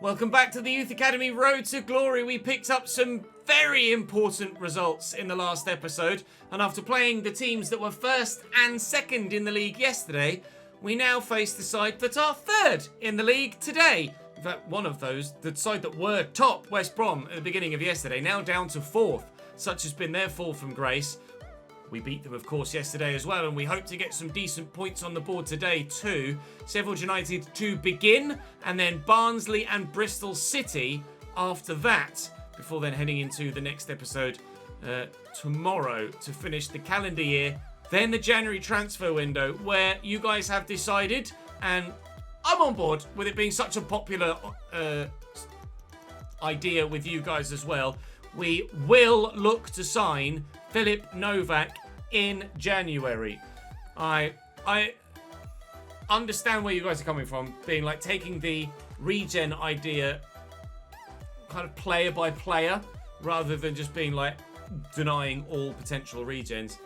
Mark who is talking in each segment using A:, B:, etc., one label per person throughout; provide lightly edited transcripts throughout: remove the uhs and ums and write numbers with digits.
A: Welcome back to the Youth Academy Road to Glory. We picked up some very important results in the last episode, and after playing the teams that were first and second in the league yesterday, we now face the side that are third in the league today. In fact, one of those, the side that were top, West Brom, at the beginning of yesterday, now down to fourth. Such has been their fall from grace. We beat them, of course, yesterday as well, and we hope to get some decent points on the board today too. Sheffield United to begin, and then Barnsley and Bristol City after that, before then heading into the next episode tomorrow to finish the calendar year. Then the January transfer window, where you guys have decided, and I'm on board with it being such a popular idea with you guys as well. We will look to sign Filip Novak in January. I understand where you guys are coming from, being like taking the regen idea kind of player by player, rather than just being like denying all potential regens.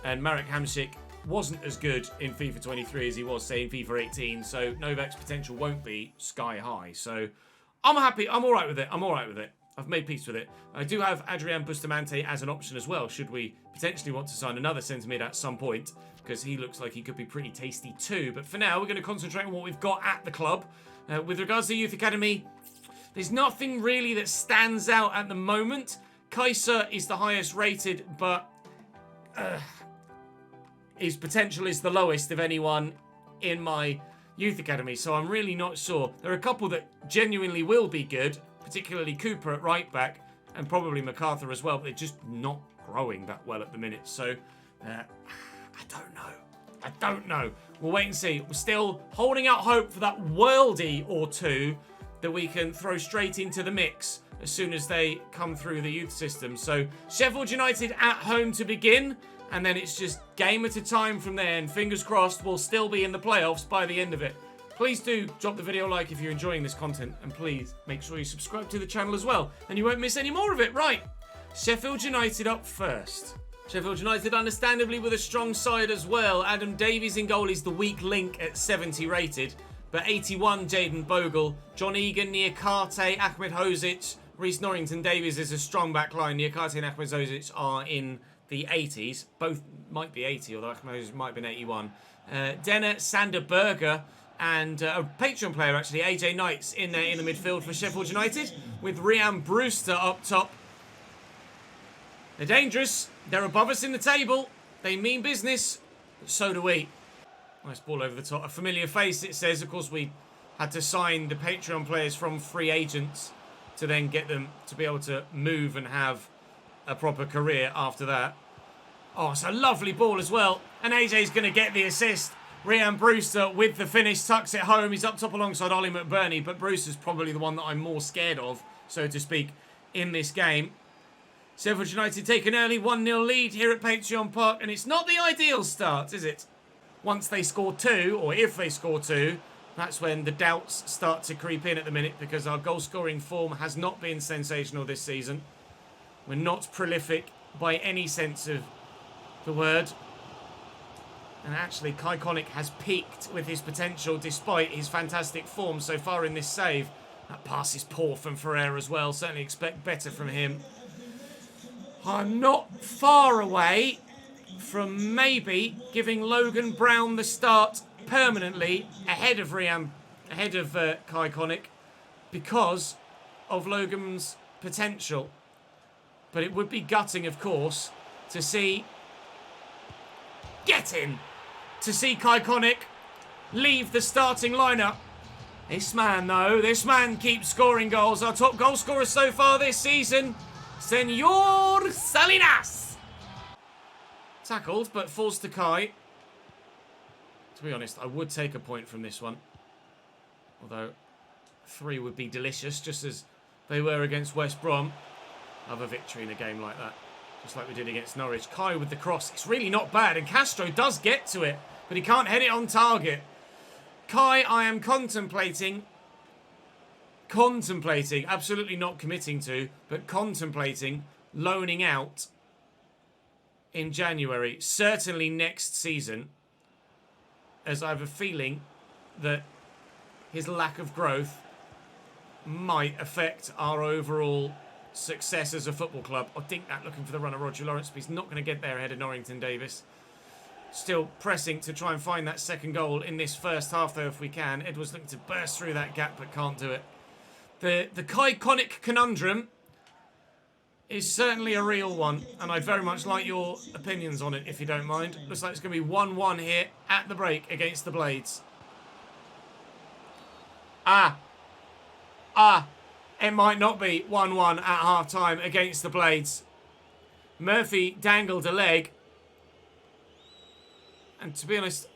A: And Marek Hamšík wasn't as good in FIFA 23 as he was, say, in FIFA 18, so Novak's potential won't be sky high. So I'm happy. I'm all right with it. I've made peace with it. I do have Adrian Bustamante as an option as well, should we potentially want to sign another centre mid at some point, because he looks like he could be pretty tasty too. But for now, we're going to concentrate on what we've got at the club. With regards to the Youth Academy, there's nothing really that stands out at the moment. Kaiser is the highest rated, but his potential is the lowest of anyone in my Youth Academy, so I'm really not sure. There are a couple that genuinely will be good, particularly Cooper at right back, and probably MacArthur as well, but they're just not growing that well at the minute. So, I don't know. We'll wait and see. We're still holding out hope for that worldie or two that we can throw straight into the mix as soon as they come through the youth system. So, Sheffield United at home to begin, and then it's just game at a time from there, and fingers crossed we'll still be in the playoffs by the end of it. Please do drop the video a like if you're enjoying this content, and please make sure you subscribe to the channel as well, and you won't miss any more of it. Right, Sheffield United up first. Sheffield United understandably with a strong side as well. Adam Davies in goal is the weak link at 70 rated, but 81 Jaden Bogle, John Egan, Niakate, Ahmed Hozic, Reece Norrington Davies is a strong back line. Niakate and Ahmed Hozic are in the 80s. Both might be 80, although Ahmed Hozic might have been 81. Denner, Sander Berger, and a Patreon player, actually, AJ Knights, in there in the midfield for Sheffield United, with Ryan Brewster up top. They're dangerous. They're above us in the table. They mean business. So do we. Nice ball over the top. A familiar face, it says. Of course, we had to sign the Patreon players from free agents to then get them to be able to move and have a proper career after that. Oh, it's a lovely ball as well. And AJ's going to get the assist. Ryan Brewster with the finish, tucks it home. He's up top alongside Ollie McBurney, but Brewster's probably the one that I'm more scared of, so to speak, in this game. Sheffield United take an early 1-0 lead here at Patreon Park, and it's not the ideal start, is it? Once they score two, or if they score two, that's when the doubts start to creep in at the minute, because our goal-scoring form has not been sensational this season. We're not prolific by any sense of the word. And actually, Kai Connick has peaked with his potential despite his fantastic form so far in this save. That pass is poor from Ferrer as well. Certainly expect better from him. I'm not far away from maybe giving Logan Brown the start permanently ahead of Kai Connick because of Logan's potential. But it would be gutting, of course, to see... Get in! To see Kai Connick leave the starting lineup. This man keeps scoring goals. Our top goal scorer so far this season, Senor Salinas. Tackled, but falls to Kai. To be honest, I would take a point from this one. Although 3 would be delicious, just as they were against West Brom. Have a victory in a game like that. Just like we did against Norwich. Kai with the cross. It's really not bad. And Castro does get to it, but he can't head it on target. Kai, I am contemplating, absolutely not committing to, but contemplating loaning out in January. Certainly next season, as I have a feeling that his lack of growth might affect our overall success as a football club. I think that looking for the runner, Roger Lawrence, but he's not going to get there ahead of Norrington Davis. Still pressing to try and find that second goal in this first half, though, if we can. Edwards looking to burst through that gap, but can't do it. The Kai-Conic conundrum is certainly a real one, and I'd very much like your opinions on it, if you don't mind. Looks like it's going to be 1-1 here at the break against the Blades. It might not be 1-1 at half-time against the Blades. Murphy dangled a leg. And to be honest,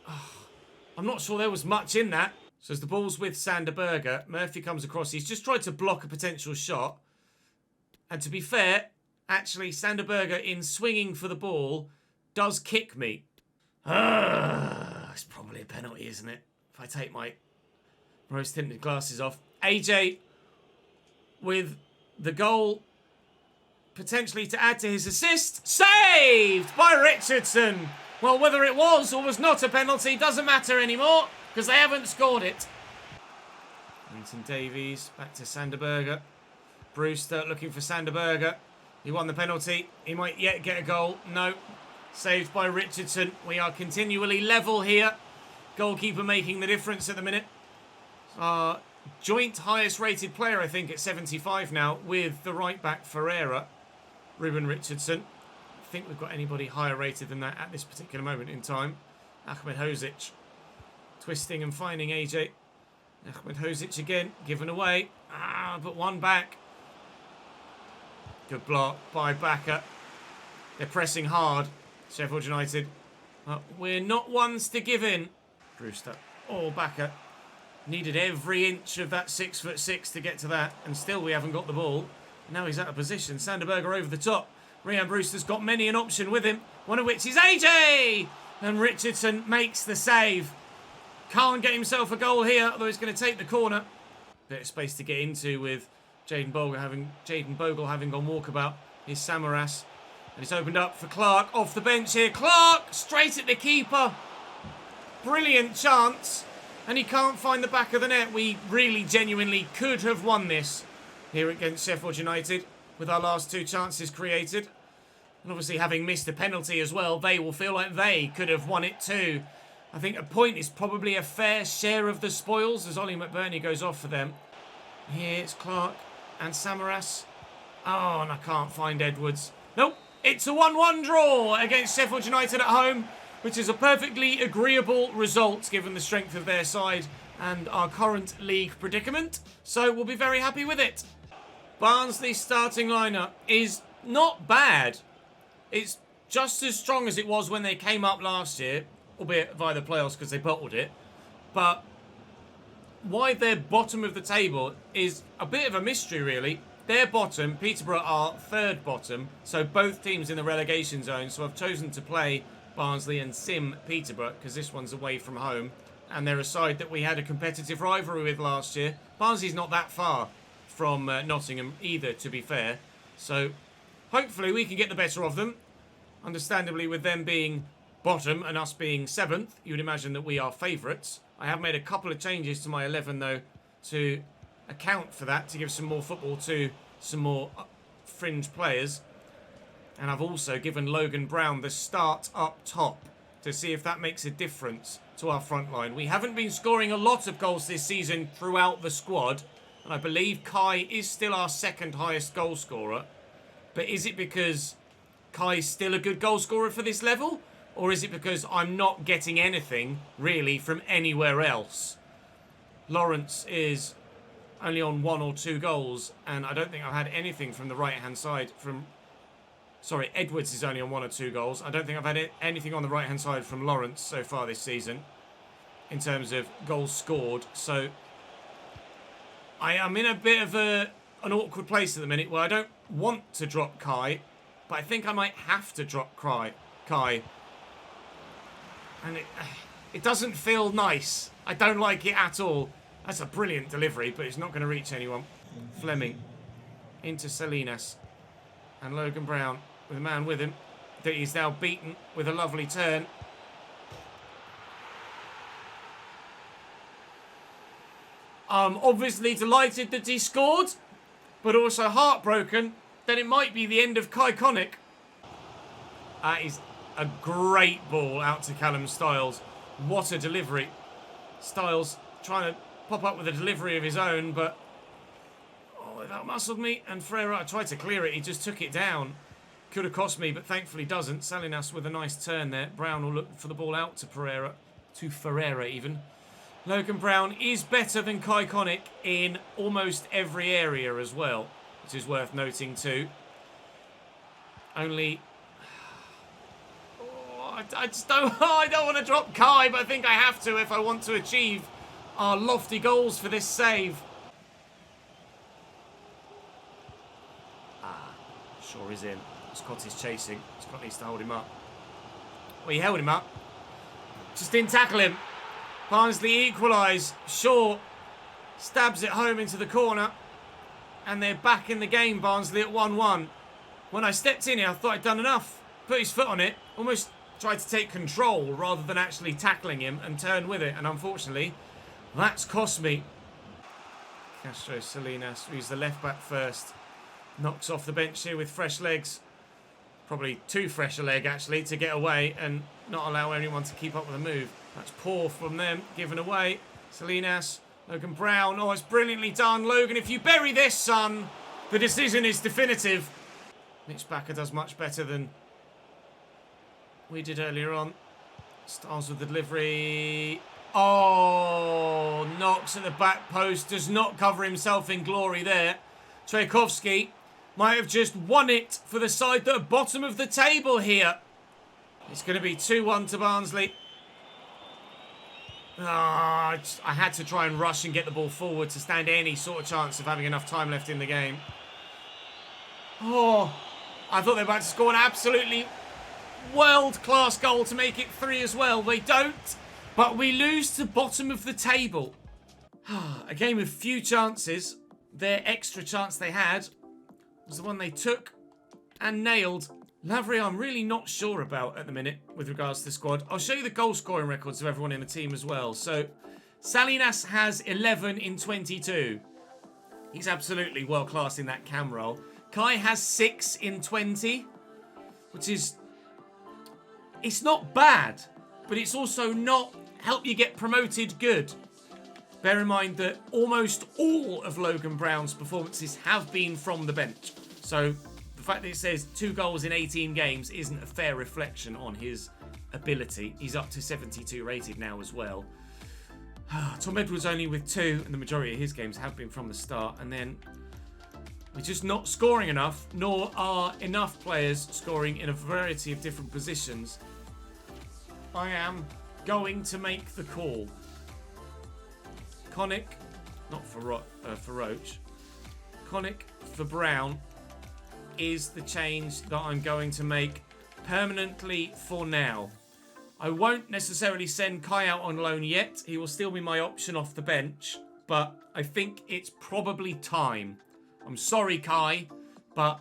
A: I'm not sure there was much in that. So as the ball's with Sander Berger, Murphy comes across. He's just tried to block a potential shot. And to be fair, actually, Sander Berger, in swinging for the ball, does kick me. It's probably a penalty, isn't it? If I take my rose-tinted glasses off. AJ with the goal potentially to add to his assist. Saved by Richardson. Well, whether it was or was not a penalty doesn't matter anymore because they haven't scored it. Linton Davies back to Sander Berger. Brewster looking for Sander Berger. He won the penalty. He might yet get a goal. No. Saved by Richardson. We are continually level here. Goalkeeper making the difference at the minute. Our joint highest rated player, I think, at 75 now with the right back Ferreira. Ruben Richardson. I think we've got anybody higher rated than that at this particular moment in time. Ahmed Hozic. Twisting and finding AJ. Ahmed Hozic again. Given away. But one back. Good block by Bakker. They're pressing hard. Sheffield United. We're not ones to give in. Brewster. Oh, Bakker. Needed every inch of that 6'6" to get to that. And still we haven't got the ball. Now he's out of position. Sander Berger over the top. Ryan Brewster's got many an option with him. One of which is AJ! And Richardson makes the save. Can't get himself a goal here, although he's going to take the corner. Bit of space to get into with Jaden Bogle having gone walkabout. Here's Samaras. And it's opened up for Clark off the bench here. Clark straight at the keeper. Brilliant chance. And he can't find the back of the net. We really genuinely could have won this here against Sheffield United with our last two chances created. And obviously having missed a penalty as well, they will feel like they could have won it too. I think a point is probably a fair share of the spoils as Ollie McBurney goes off for them. Here it's Clark and Samaras. Oh, and I can't find Edwards. Nope, it's a 1-1 draw against Sheffield United at home, which is a perfectly agreeable result given the strength of their side and our current league predicament. So we'll be very happy with it. Barnsley's starting lineup is not bad. It's just as strong as it was when they came up last year, albeit via the playoffs because they bottled it. But why they're bottom of the table is a bit of a mystery, really. They're bottom, Peterborough are third bottom, so both teams in the relegation zone. So I've chosen to play Barnsley and sim Peterborough because this one's away from home. And they're a side that we had a competitive rivalry with last year. Barnsley's not that far from Nottingham either, to be fair. So hopefully we can get the better of them. Understandably, with them being bottom and us being 7th, you would imagine that we are favourites. I have made a couple of changes to my 11, though, to account for that, to give some more football to some more fringe players. And I've also given Logan Brown the start up top to see if that makes a difference to our front line. We haven't been scoring a lot of goals this season throughout the squad. And I believe Kai is still our second highest goal scorer. But is it because Kai's still a good goal scorer for this level? Or is it because I'm not getting anything, really, from anywhere else? Lawrence is only on 1 or 2 goals. And I don't think I've had anything from the right-hand side from... Sorry, Edwards is only on 1 or 2 goals. I don't think I've had anything on the right-hand side from Lawrence so far this season in terms of goals scored. So I am in a bit of an awkward place at the minute where I don't want to drop Kai, but I think I might have to drop Kai. And it doesn't feel nice. I don't like it at all. That's a brilliant delivery, but it's not going to reach anyone. Fleming into Salinas. And Logan Brown with a man with him that he's now beaten with a lovely turn. I'm obviously delighted that he scored, but also heartbroken that it might be the end of Kai Connick. That is a great ball out to Callum Styles. What a delivery. Styles trying to pop up with a delivery of his own, but that outmuscled me. And Ferreira tried to clear it. He just took it down. Could have cost me, but thankfully doesn't. Salinas with a nice turn there. Brown will look for the ball out to Pereira. To Ferreira, even. Logan Brown is better than Kai Connick in almost every area as well, which is worth noting too. Only... I just don't... I don't want to drop Kai, but I think I have to if I want to achieve our lofty goals for this save. Sure is in. Scott is chasing. Scott needs to hold him up. Well, he held him up. Just didn't tackle him. Barnsley equalise. Shaw stabs it home into the corner. And they're back in the game, Barnsley, at 1-1. When I stepped in here, I thought I'd done enough. Put his foot on it. Almost tried to take control rather than actually tackling him and turn with it. And unfortunately, that's cost me. Castro Salinas, who's the left back first. Knocks off the bench here with fresh legs. Probably too fresh a leg, actually, to get away and not allow anyone to keep up with the move. That's poor from them. Given away. Salinas. Logan Brown. Oh, it's brilliantly done. Logan, if you bury this, son, the decision is definitive. Mitch Bakker does much better than we did earlier on. Styles with the delivery. Oh, knocks at the back post. Does not cover himself in glory there. Trejkovski might have just won it for the side that are bottom of the table here. It's going to be 2-1 to Barnsley. I had to try and rush and get the ball forward to stand any sort of chance of having enough time left in the game. Oh, I thought they were about to score an absolutely world-class goal to make it 3 as well. They don't, but we lose to bottom of the table. A game with few chances. Their extra chance they had was the one they took and nailed. Lavry, I'm really not sure about at the minute with regards to the squad. I'll show you the goal scoring records of everyone in the team as well. So, Salinas has 11 in 22. He's absolutely world class in that cam role. Kai has 6 in 20, which is... it's not bad, but it's also not help you get promoted good. Bear in mind that almost all of Logan Brown's performances have been from the bench. So the fact that it says 2 goals in 18 games isn't a fair reflection on his ability. He's up to 72 rated now as well. Tom Edwards only with 2, and the majority of his games have been from the start. And then we're just not scoring enough, nor are enough players scoring in a variety of different positions. I am going to make the call. Connick, not for Roach. Connick for Brown is the change that I'm going to make permanently for now. I won't necessarily send Kai out on loan yet. He will still be my option off the bench, but I think it's probably time. I'm sorry, Kai, but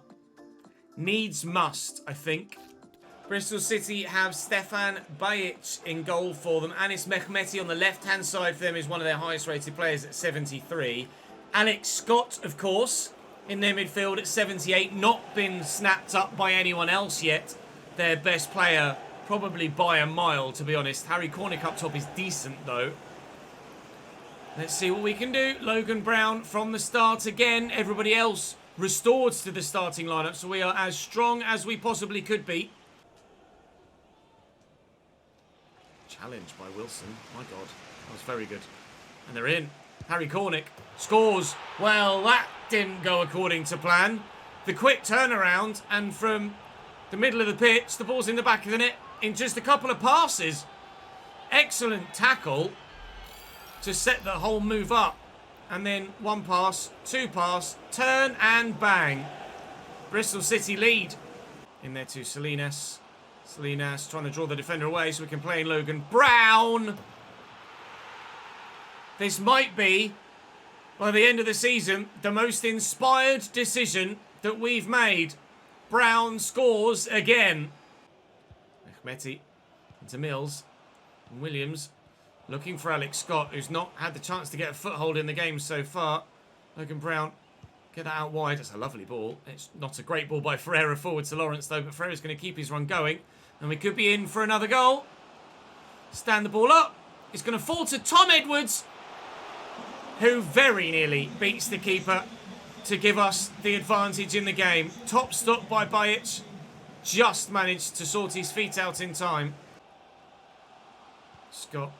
A: needs must, I think. Bristol City have Stefan Bajic in goal for them. Anis Mehmeti on the left-hand side for them is one of their highest-rated players at 73. Alex Scott, of course, in their midfield at 78. Not been snapped up by anyone else yet. Their best player, probably by a mile, to be honest. Harry Cornick up top is decent, though. Let's see what we can do. Logan Brown from the start again. Everybody else restored to the starting lineup, so we are as strong as we possibly could be. Challenge by Wilson. My God, that was very good. And they're in. Harry Cornick scores. Well, that didn't go according to plan. The quick turnaround, and from the middle of the pitch, the ball's in the back of the net in just a couple of passes. Excellent tackle to set the whole move up. And then 1 pass, 2 pass, turn and bang. Bristol City lead. In there to Salinas. Salinas trying to draw the defender away so we can play in Logan Brown. This might be, by the end of the season, the most inspired decision that we've made. Brown scores again. Mehmeti into Mills. And Williams Looking for Alex Scott, who's not had the chance to get a foothold in the game so far. Logan Brown, get that out wide. That's a lovely ball. It's not a great ball by Ferreira forward to Lawrence, though, but Ferreira's going to keep his run going. And we could be in for another goal. Stand the ball up. It's going to fall to Tom Edwards, who very nearly beats the keeper to give us the advantage in the game. Top stop by Bajic. Just managed to sort his feet out in time. Scott.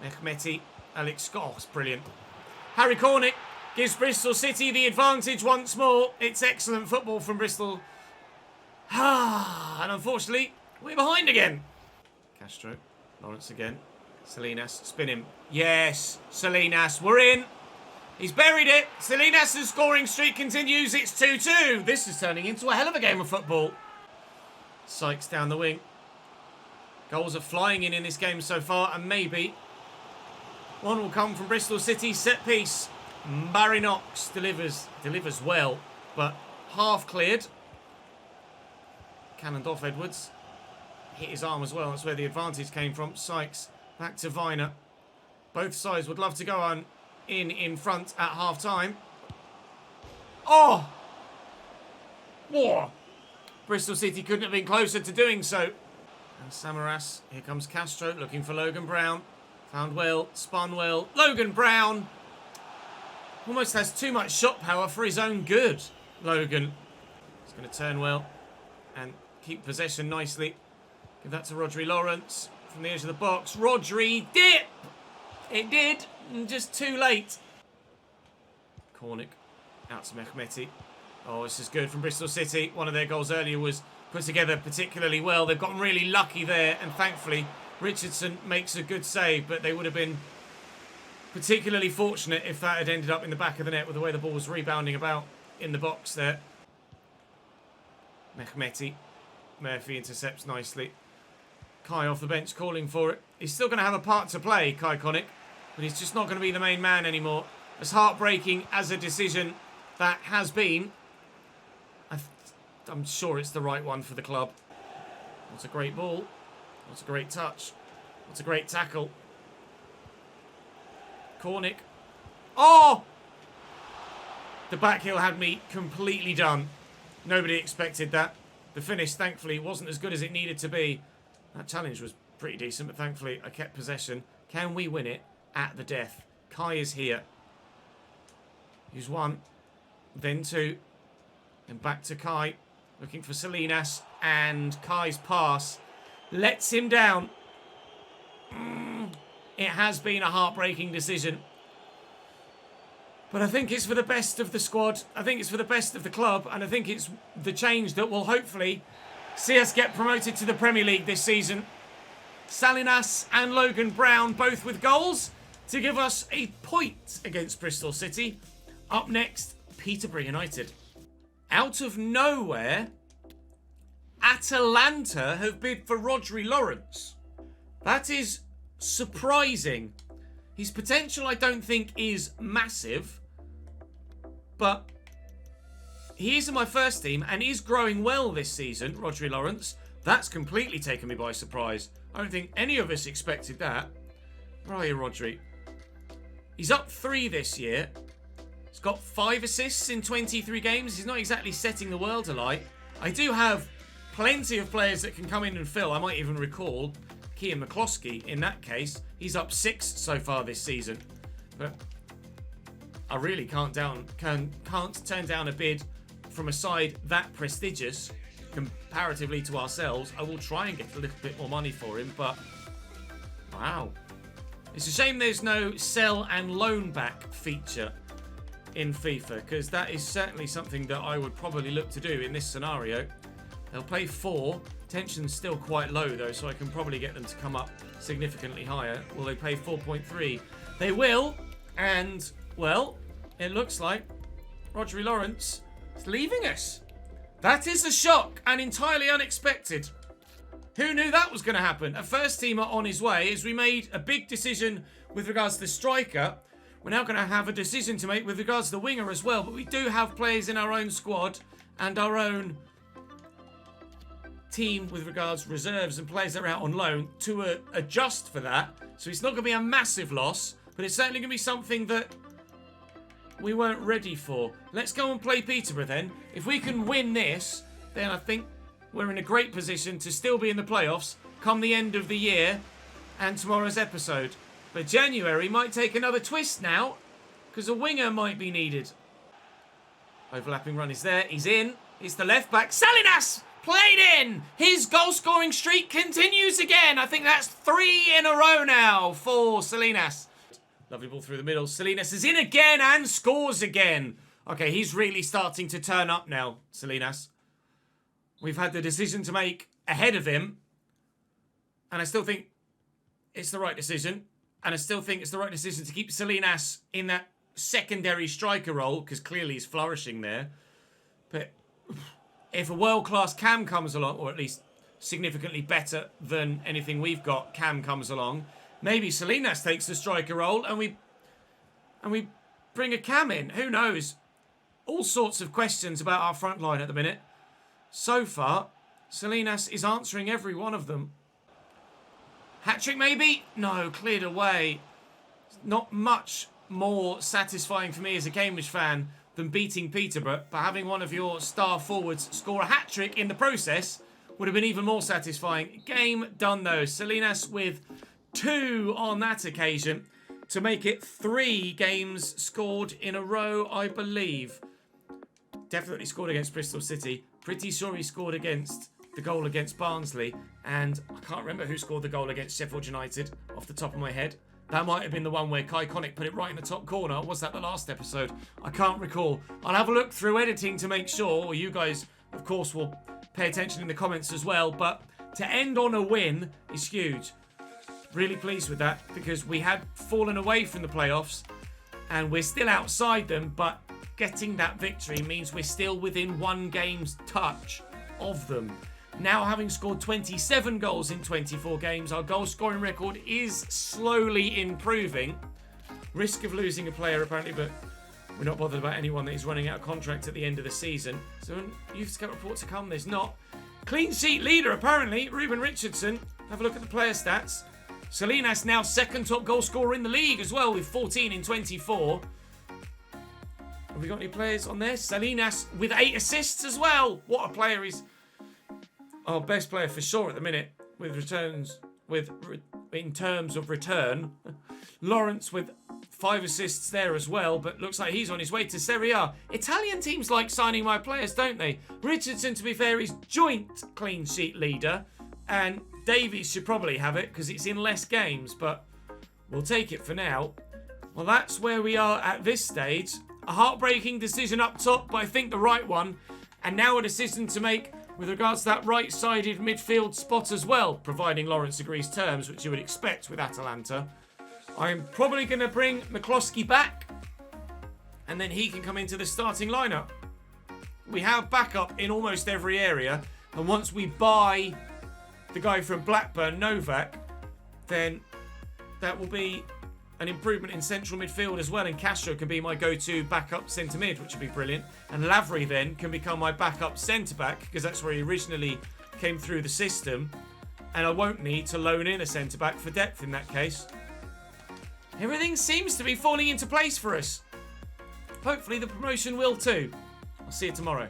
A: Mehmeti. Alex Scott. Oh, it's brilliant. Harry Cornick gives Bristol City the advantage once more. It's excellent football from Bristol. And unfortunately, we're behind again. Castro. Lawrence again. Salinas. Spin him. Yes. Salinas. We're in. He's buried it. Salinas' scoring streak continues. It's 2-2. This is turning into a hell of a game of football. Sykes down the wing. Goals are flying in this game so far, and maybe one will come from Bristol City. Set piece. Barry Knox delivers well, but half cleared. Cannoned off Edwards. Hit his arm as well. That's where the advantage came from. Sykes back to Viner. Both sides would love to go on in front at half time. Oh! Whoa! Bristol City couldn't have been closer to doing so. And Samaras. Here comes Castro looking for Logan Brown. Found well. Spun well. Logan Brown almost has too much shot power for his own good. Logan. He's going to turn well and keep possession nicely. Give that to Rodri Lawrence from the edge of the box. Rodri dip! It did. Just too late. Cornick out to Mehmeti. Oh, this is good from Bristol City. One of their goals earlier was put together particularly well. They've gotten really lucky there, and thankfully Richardson makes a good save, but they would have been particularly fortunate if that had ended up in the back of the net with the way the ball was rebounding about in the box there. Mehmeti. Murphy intercepts nicely. Kai off the bench calling for it. He's still going to have a part to play, Kai Cornick, but he's just not going to be the main man anymore. As heartbreaking as a decision that has been, I'm sure it's the right one for the club. That's a great ball. That's a great touch. That's a great tackle. Cornick. Oh! The back heel had me completely done. Nobody expected that. The finish, thankfully, wasn't as good as it needed to be. That challenge was pretty decent, but thankfully I kept possession. Can we win it at the death? Kai is here. Use one. Then two. Then back to Kai. Looking for Salinas. And Kai's pass lets him down. It has been a heartbreaking decision. But I think it's for the best of the squad. I think it's for the best of the club. And I think it's the change that will hopefully see us get promoted to the Premier League this season. Salinas and Logan Brown both with goals to give us a point against Bristol City. Up next, Peterborough United. Out of nowhere, Atalanta have bid for Rodri Lawrence. That is surprising. His potential, I don't think, is massive, but he is in my first team and is growing well this season, Rodri Lawrence. That's completely taken me by surprise. I don't think any of us expected that. Where are you, Rodri? He's up 3 this year. He's got 5 assists in 23 games. He's not exactly setting the world alight. I do have plenty of players that can come in and fill. I might even recall Kean McCloskey in that case. He's up 6 so far this season. But I really can't turn down a bid from a side that prestigious comparatively to ourselves. I will try and get a little bit more money for him, but wow. It's a shame there's no sell and loan back feature in FIFA, because that is certainly something that I would probably look to do in this scenario. They'll pay 4. Tension's still quite low though, so I can probably get them to come up significantly higher. Will they pay 4.3? They will, and well, it looks like Rodri Lawrence is leaving us. That is a shock and entirely unexpected. Who knew that was going to happen? A first teamer on his way, as we made a big decision with regards to the striker. We're now going to have a decision to make with regards to the winger as well, but we do have players in our own squad and our own team with regards reserves and players that are out on loan to adjust for that. So it's not going to be a massive loss, but it's certainly going to be something that we weren't ready for. Let's go and play Peterborough then. If we can win this, then I think we're in a great position to still be in the playoffs come the end of the year and tomorrow's episode. But January might take another twist now, because a winger might be needed. Overlapping run is there. He's in. It's the left back. Salinas played in. His goal scoring streak continues again. I think that's 3 in a row now for Salinas. Lovely ball through the middle. Salinas is in again and scores again. Okay, he's really starting to turn up now, Salinas. We've had the decision to make ahead of him. And I still think it's the right decision. And I still think it's the right decision to keep Salinas in that secondary striker role, because clearly he's flourishing there. But if a world-class Cam comes along, or at least significantly better than anything we've got, Cam comes along, maybe Salinas takes the striker role and we bring a Cam in. Who knows? All sorts of questions about our front line at the minute. So far, Salinas is answering every one of them. Hat-trick maybe? No, cleared away. Not much more satisfying for me as a Cambridge fan than beating Peterborough, but having one of your star forwards score a hat-trick in the process would have been even more satisfying. Game done though. Salinas with 2 on that occasion to make it 3 games scored in a row, I believe. Definitely scored against Bristol City. Pretty sure he scored against the goal against Barnsley, and I can't remember who scored the goal against Sheffield United off the top of my head. That might have been the one where Kai Connick put it right in the top corner. Was that the last episode? I can't recall. I'll have a look through editing to make sure, or you guys, of course, will pay attention in the comments as well. But to end on a win is huge. Really pleased with that, because we had fallen away from the playoffs and we're still outside them, but getting that victory means we're still within 1 game's touch of them. Now, having scored 27 goals in 24 games, our goal scoring record is slowly improving. Risk of losing a player apparently, but we're not bothered about anyone that is running out of contract at the end of the season. So youth scout report to come, there's not. Clean sheet leader apparently, Ruben Richardson. Have a look at the player stats. Salinas now 2nd top goal scorer in the league as well, with 14 in 24. Have we got any players on there? Salinas with 8 assists as well. What a player. He's our best player for sure at the minute with returns, in terms of return. Lawrence with 5 assists there as well, but looks like he's on his way to Serie A. Italian teams like signing my players, don't they? Richardson, to be fair, is joint clean sheet leader, and Davies should probably have it because it's in less games, but we'll take it for now. Well, that's where we are at this stage. A heartbreaking decision up top, but I think the right one. And now a decision to make with regards to that right-sided midfield spot as well, providing Lawrence agrees terms, which you would expect with Atalanta. I'm probably going to bring McCloskey back, and then he can come into the starting lineup. We have backup in almost every area, and once we buy the guy from Blackburn, Novak, then that will be an improvement in central midfield as well, and Castro can be my go-to backup centre mid, which would be brilliant. And Lavery then can become my backup centre back, because that's where he originally came through the system, and I won't need to loan in a centre back for depth in that case. Everything seems to be falling into place for us. Hopefully the promotion will too. I'll see you tomorrow.